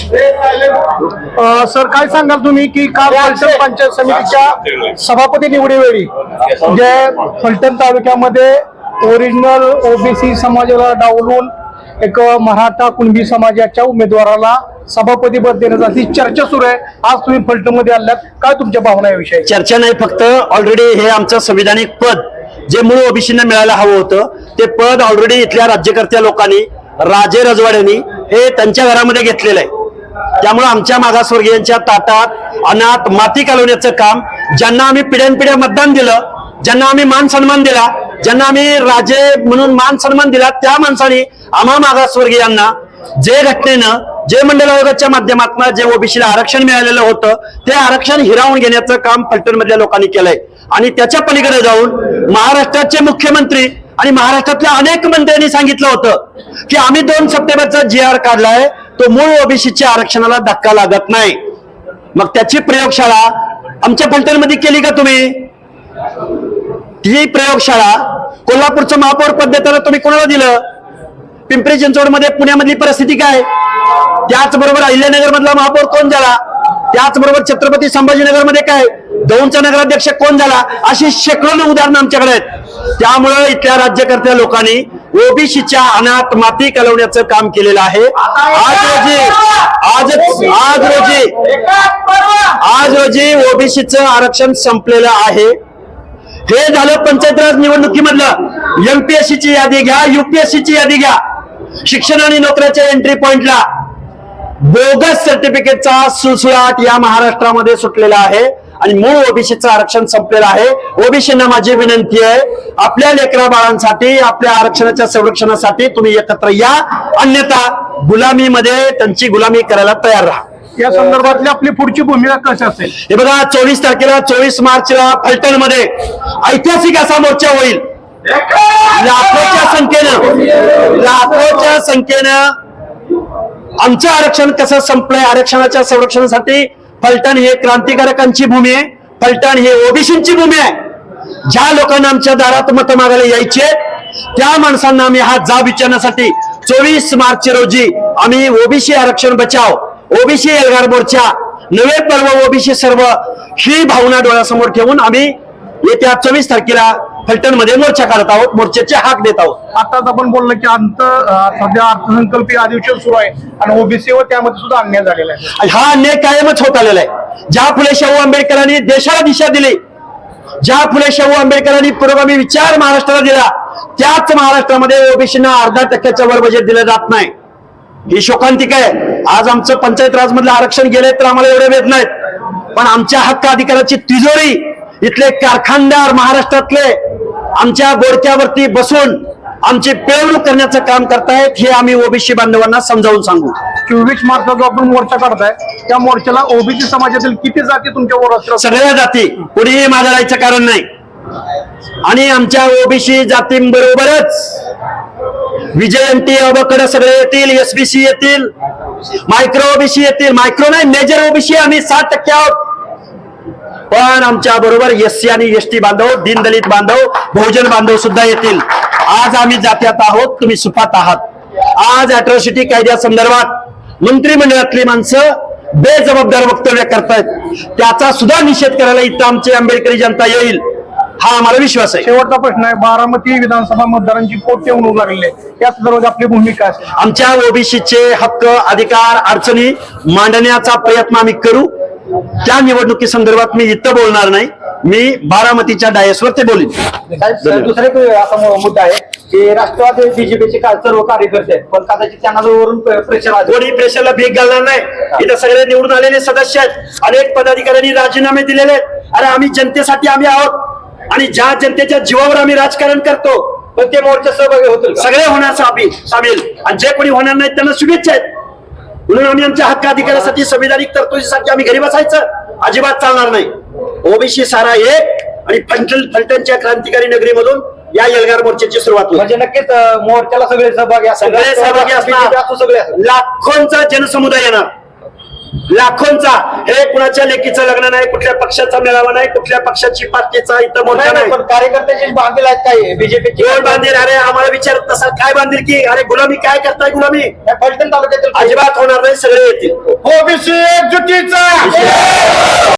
Sir काय सांगाल तुम्ही की काल फलटण पंचायत समितीच्या सभापती निवडीवेळी जे फलटण तालुक्यामध्ये ओरिजिनल ओबीसी समाजाला डावलून एक मराठा कुणबी समाजाच्या उमेदवाराला सभापती पद देण्याची चर्चा सुरू आहे. आज तुम्ही फलटण मध्ये आलात, काय तुमच्या भावना याविषयी? चर्चा नाही, फक्त ऑलरेडी हे आमचं संविधानिक पद जे मूळ ओबीसींना मिळायला हवं होतं ते पद ऑलरेडी इथल्या राज्यकर्त्या लोकांनी, राजे रजवाड्यांनी हे त्यांच्या घरामध्ये घेतलेलं आहे. त्यामुळे आमच्या मागासवर्गीयांच्या ताटात अनाथ माती कालवण्याचं काम, ज्यांना आम्ही पिढ्यानपिढ्या मतदान दिलं, ज्यांना आम्ही मान सन्मान दिला, ज्यांना आम्ही राजे म्हणून मान सन्मान दिला, त्या माणसाने आम्हा मागासवर्गीयांना जे घटनेनं, जे मंडल आयोगाच्या माध्यमातून जे ओबीसीला आरक्षण मिळालेलं होतं ते आरक्षण हिरावून घेण्याचं काम फलटण मधल्या लोकांनी केलंय. आणि त्याच्या पलीकडे जाऊन महाराष्ट्राचे मुख्यमंत्री आणि महाराष्ट्रातल्या अनेक मंत्र्यांनी सांगितलं होतं की आम्ही 2 सप्टेंबरचा GR काढलाय, तो मूळ ओबीसीच्या आरक्षणाला धक्का लागत नाही. मग त्याची प्रयोगशाळा आमच्या फलटण मध्ये केली का तुम्ही? ती प्रयोगशाळा कोल्हापूरचं महापौर पद देताना तुम्ही कोणाला दिलं? पिंपरी चिंचवड मध्ये, पुण्यामधली परिस्थिती काय? त्याचबरोबर अहिल्यानगर मधला महापौर कोण झाला? त्याचबरोबर छत्रपती संभाजीनगर मध्ये काय, दौंडचा नगराध्यक्ष कोण झाला? अशी शेकडो उदाहरणं आमच्याकडे आहेत. त्यामुळे इथल्या राज्यकर्त्या लोकांनी ओबीसीच्या अनाथ माती कालवण्याचं काम केलेलं आहे. आज रोजी ओबीसीचं आरक्षण संपलेलं आहे. हे झालं पंचायत राज निवडणुकीमधलं. एमपीएससीची यादी घ्या, यूपीएससीची यादी घ्या. शिक्षण आणि नोकऱ्याच्या एंट्री पॉइंटला बोगस सर्टिफिकेटचा सुळसुळाट या महाराष्ट्रामध्ये सुटलेला आहे आणि मूळ ओबीसीचं आरक्षण संपलेलं आहे. ओबीसींना माझी विनंती आहे, आपल्या लेकरा बाळांसाठी, आपल्या आरक्षणाच्या संरक्षणासाठी तुम्ही एकत्र या, अन्यथा गुलामीमध्ये त्यांची गुलामी करायला तयार राहा. या संदर्भातली आपली पुढची भूमिका कशी असेल? हे बघा, 24 तारखेला 24 मार्चला फलटण मध्ये ऐतिहासिक असा मोर्चा होईल. लाखोच्या संख्येनं आमचं आरक्षण कसं संपलंय, आरक्षणाच्या संरक्षणासाठी फलटण हे क्रांतिकारकांची भूमी आहे, फलटण हे ओबीसींची भूमी आहे. ज्या लोकांना आमच्या दारात मतं मागायला यायचे त्या माणसांना आम्ही हा जाब विचारण्यासाठी 24 मार्च रोजी आम्ही ओबीसी आरक्षण बचाव, ओबीसी एल्गार मोर्चा, नवे पर्व ओबीसी सर्व ही भावना डोळ्यासमोर ठेवून आम्ही येत्या 24 तारखेला फलटण मध्ये मोर्चा काढत आहोत, मोर्चाचे हाक देत आहोत. आताच आपण बोललो की सध्या अर्थसंकल्पीय अधिवेशन सुरू आहे आणि ओबीसी वर त्यामध्ये सुद्धा अन्याय झालेला आहे. हा अन्याय कायमच होत आलेला आहे. ज्या फुले शाहू आंबेडकरांनी देशाला दिशा दिली, ज्या फुले शाहू आंबेडकरांनी पुरोगामी विचार महाराष्ट्राला दिला, त्याच महाराष्ट्रामध्ये ओबीसींना 0.5% वर बजेट दिलं जात नाही. ही शोकांतिक आहे. आज आमचं पंचायत राज मधलं आरक्षण गेलंय तर आम्हाला एवढे वेद नाहीत, पण आमच्या हक्क अधिकाराची तिजोरी इथले कारखानदार महाराष्ट्रातले आमच्या गोडक्यावरती बसून आमची पिळवणूक करण्याचं काम करतायत, हे आम्ही ओबीसी बांधवांना समजावून सांगू. 24 मार्चला जो आपण मोर्चा काढताय त्या मोर्चाला ओबीसी समाजातील किती जाती तुमच्या बरोबर? सगळ्या जाती, कुणीही मागे राहायचं कारण नाही. आणि आमच्या ओबीसी जातींबरोबरच विजयंती अबकडे सगळे येतील, एसबीसी येतील, मायक्रो ओबीसी येतील. मायक्रो नाही, मेजर ओबीसी आम्ही 60% आहोत. पण आमच्या बरोबर एससी आणि एसटी बांधव, दीनदलित बांधव, बहुजन बांधव सुद्धा येतील. आज आम्ही जात्यात आहोत, तुम्ही सुपात आहात. आज अॅट्रॉसिटी कायद्यासंदर्भात मंत्रिमंडळातली माणसं बेजबाबदार वक्तव्य करतायत, त्याचा सुद्धा निषेध करायला इथं आमची आंबेडकरी जनता येईल, हा आम्हाला विश्वास आहे. शेवटचा प्रश्न आहे, बारामती विधानसभा मतदारांची पोट येऊन लागले, या संदर्भात आपली भूमिका असेल? आमच्या ओबीसीचे हक्क, अधिकार, अडचणी मांडण्याचा प्रयत्न आम्ही करू. त्या निवडणुकी संदर्भात मी इथं बोलणार नाही, मी बारामतीच्या डायसवर ते बोलीन. दुसरा एक असा मुद्दा आहे की राष्ट्रवादी बीजेपीचे सर्व कार्यकर्ते आहेत, पण कदाचित त्यांना वरून प्रेशर, कोणी प्रेशरला भीक घालणार नाही. इथं सगळे निवडून आलेले सदस्य आहेत, अनेक पदाधिकाऱ्यांनी राजीनामे दिलेले आहेत. अरे आम्ही जनतेसाठी आम्ही आहोत आणि ज्या जनतेच्या जीवावर आम्ही राजकारण करतो, पण ते मोर्चा सहभागी होतील, सगळे होण्याचा सामील, आणि जे कोणी होणार नाहीत त्यांना शुभेच्छा आहेत. म्हणून आम्ही आमच्या हक्क अधिकारासाठी, संविधानिक तरतुदीसाठी आम्ही घरी बसायचं अजिबात चालणार नाही. ओबीसी सारा एक आणि फलटणच्या क्रांतिकारी नगरीमधून या एल्गार मोर्चाची सुरुवात होईल. म्हणजे नक्कीच मोर्चाला सगळे सहभागी असणार, लाखोंचा जनसमुदाय येणार. लाखोंचा. हे कुणाच्या लेकीचं लग्न नाही, कुठल्या पक्षाचा मेळावा नाही, कुठल्या पक्षाची पार्टीचा इथं मोठा नाही. पण कार्यकर्त्याचे बांधील आहेत काय बीजेपीचे? कोण बांधील? अरे आम्हाला विचारत तसा काय बांधील की? अरे गुलामी काय करताय? गुलामी फलटण तालुक्यातील अजिबात होणार नाही, सगळे येतील. ओबीसी एकजुटीचा